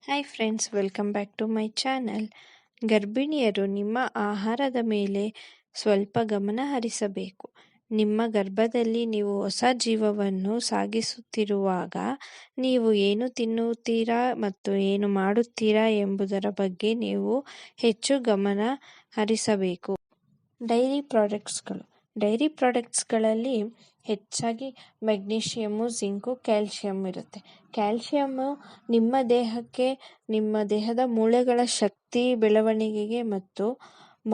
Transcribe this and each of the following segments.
Hi friends, welcome back to my channel. ಗರ್ಭಿಣಿಯರು ನಿಮ್ಮ ಆಹಾರದ ಮೇಲೆ ಸ್ವಲ್ಪ ಗಮನ ಹರಿಸಬೇಕು. ನಿಮ್ಮ ಗರ್ಭದಲ್ಲಿ ನೀವು ಹೊಸ ಜೀವವನ್ನು ಸಾಗಿಸುತ್ತಿರುವಾಗ ನೀವು ಏನು ತಿನ್ನುತ್ತೀರಾ ಮತ್ತು ಏನು ಮಾಡುತ್ತೀರಾ ಎಂಬುದರ ಬಗ್ಗೆ ನೀವು ಹೆಚ್ಚು ಗಮನ ಹರಿಸಬೇಕು. ಡೈರಿ ಪ್ರಾಡಕ್ಟ್ಸ್ಗಳಲ್ಲಿ ಹೆಚ್ಚಾಗಿ ಮೆಗ್ನೀಷಿಯಮ್ಮು, ಜಿಂಕು, ಕ್ಯಾಲ್ಶಿಯಂ ಇರುತ್ತೆ. ಕ್ಯಾಲ್ಶಿಯಮ್ಮು ನಿಮ್ಮ ದೇಹಕ್ಕೆ, ನಿಮ್ಮ ದೇಹದ ಮೂಳೆಗಳ ಶಕ್ತಿ ಬೆಳವಣಿಗೆಗೆ ಮತ್ತು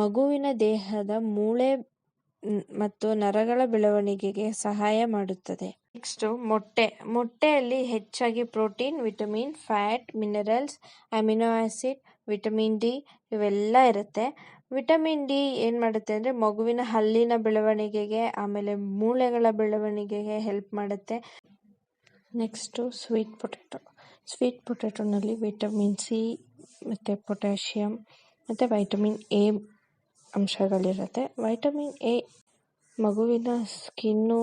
ಮಗುವಿನ ದೇಹದ ಮೂಳೆ ಮತ್ತು ನರಗಳ ಬೆಳವಣಿಗೆಗೆ ಸಹಾಯ ಮಾಡುತ್ತದೆ. ನೆಕ್ಸ್ಟು ಮೊಟ್ಟೆಯಲ್ಲಿ ಹೆಚ್ಚಾಗಿ protein, vitamin, fat, minerals, amino acid, vitamin D ಇವೆಲ್ಲ ಇರುತ್ತೆ. ವಿಟಮಿನ್ ಡಿ ಏನು ಮಾಡುತ್ತೆ ಅಂದರೆ ಮಗುವಿನ ಹಲ್ಲಿನ ಬೆಳವಣಿಗೆಗೆ, ಆಮೇಲೆ ಮೂಳೆಗಳ ಬೆಳವಣಿಗೆಗೆ ಹೆಲ್ಪ್ ಮಾಡುತ್ತೆ. ನೆಕ್ಸ್ಟು ಸ್ವೀಟ್ ಪೊಟ್ಯಾಟೊನಲ್ಲಿ ವಿಟಮಿನ್ ಸಿ ಮತ್ತು ಪೊಟ್ಯಾಷಿಯಂ ಮತ್ತು ವೈಟಮಿನ್ ಎ ಅಂಶಗಳಿರುತ್ತೆ. ವೈಟಮಿನ್ ಎ ಮಗುವಿನ ಸ್ಕಿನ್ನು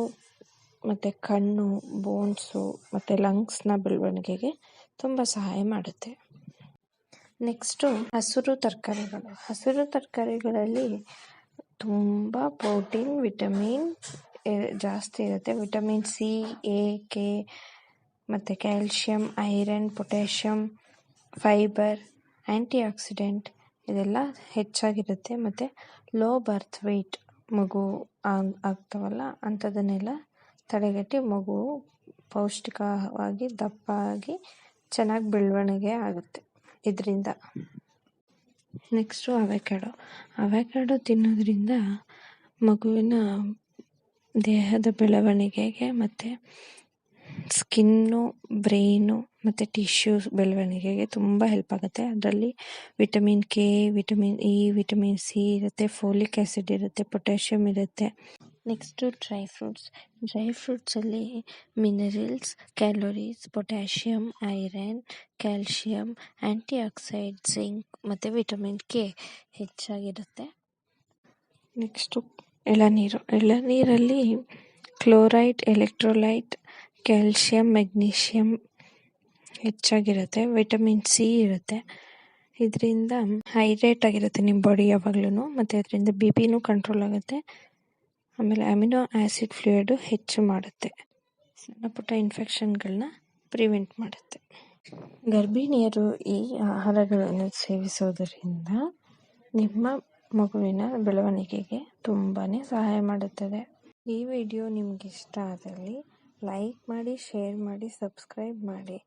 ಮತ್ತು ಕಣ್ಣು, ಬೋನ್ಸು ಮತ್ತು ಲಂಗ್ಸ್ನ ಬೆಳವಣಿಗೆಗೆ ತುಂಬ ಸಹಾಯ ಮಾಡುತ್ತೆ. ನೆಕ್ಸ್ಟು ಹಸಿರು ತರಕಾರಿಗಳಲ್ಲಿ ತುಂಬ ಪ್ರೋಟೀನ್, ವಿಟಮಿನ್ ಜಾಸ್ತಿ ಇರುತ್ತೆ. ವಿಟಮಿನ್ ಸಿ, ಎ, ಕೆ ಮತ್ತು ಕ್ಯಾಲ್ಶಿಯಂ, ಐರನ್, ಪೊಟ್ಯಾಷಿಯಂ, ಫೈಬರ್, ಆ್ಯಂಟಿ ಆಕ್ಸಿಡೆಂಟ್ ಇದೆಲ್ಲ ಹೆಚ್ಚಾಗಿರುತ್ತೆ. ಮತ್ತು ಲೋ ಬರ್ತ್ ವೆಯ್ಟ್ ಮಗು ಆಗ್ತಾವಲ್ಲ ಅಂಥದ್ದನ್ನೆಲ್ಲ ತಡೆಗಟ್ಟಿ ಮಗು ಪೌಷ್ಟಿಕವಾಗಿ ದಪ್ಪಾಗಿ ಚೆನ್ನಾಗಿ ಬೆಳವಣಿಗೆ ಆಗುತ್ತೆ ಇದರಿಂದ. ನೆಕ್ಸ್ಟು ಅವೆಕ್ಯಾಡೋ ತಿನ್ನೋದ್ರಿಂದ ಮಗುವಿನ ದೇಹದ ಬೆಳವಣಿಗೆಗೆ ಮತ್ತು ಸ್ಕಿನ್ನು, ಬ್ರೈನು ಮತ್ತು ಟಿಶ್ಯೂಸ್ ಬೆಳವಣಿಗೆಗೆ ತುಂಬ ಹೆಲ್ಪ್ ಆಗುತ್ತೆ. ಅದರಲ್ಲಿ vitamin K, vitamin E, vitamin C ಇರುತ್ತೆ, ಫೋಲಿಕ್ ಆ್ಯಸಿಡ್ ಇರುತ್ತೆ, ಪೊಟ್ಯಾಷಿಯಮ್ ಇರುತ್ತೆ. ನೆಕ್ಸ್ಟು ಡ್ರೈ ಫ್ರೂಟ್ಸಲ್ಲಿ minerals, calories, potassium, iron, calcium, anti oxide, zinc ಮತ್ತು ವಿಟಮಿನ್ ಕೆ ಹೆಚ್ಚಾಗಿರುತ್ತೆ. ನೆಕ್ಸ್ಟು ಎಳನೀರಲ್ಲಿ ಕ್ಲೋರೈಡ್, ಎಲೆಕ್ಟ್ರೋಲೈಟ್, ಕ್ಯಾಲ್ಶಿಯಂ, ಮೆಗ್ನೀಷಿಯಂ ಹೆಚ್ಚಾಗಿರುತ್ತೆ. ವಿಟಮಿನ್ ಸಿ ಇರುತ್ತೆ. ಇದರಿಂದ ಹೈಡ್ರೇಟ್ ಆಗಿರುತ್ತೆ ನಿಮ್ಮ ಬಾಡಿ ಯಾವಾಗಲೂ, ಮತ್ತು ಅದರಿಂದ ಬಿ ಪಿನೂ ಕಂಟ್ರೋಲ್ ಆಗುತ್ತೆ. ಆಮೇಲೆ ಅಮಿನೋ ಆ್ಯಸಿಡ್ ಫ್ಲೂಯಿಡು ಹೆಚ್ಚು ಮಾಡುತ್ತೆ. ಸಣ್ಣ ಪುಟ್ಟ ಇನ್ಫೆಕ್ಷನ್ಗಳನ್ನ ಪ್ರಿವೆಂಟ್ ಮಾಡುತ್ತೆ. ಗರ್ಭಿಣಿಯರು ಈ ಆಹಾರಗಳನ್ನು ಸೇವಿಸೋದರಿಂದ ನಿಮ್ಮ ಮಗುವಿನ ಬೆಳವಣಿಗೆಗೆ ತುಂಬಾ ಸಹಾಯ ಮಾಡುತ್ತದೆ. ಈ ವಿಡಿಯೋ ನಿಮಗೆ ಇಷ್ಟ ಆದಲ್ಲಿ ಲೈಕ್ ಮಾಡಿ, ಶೇರ್ ಮಾಡಿ, ಸಬ್ಸ್ಕ್ರೈಬ್ ಮಾಡಿ.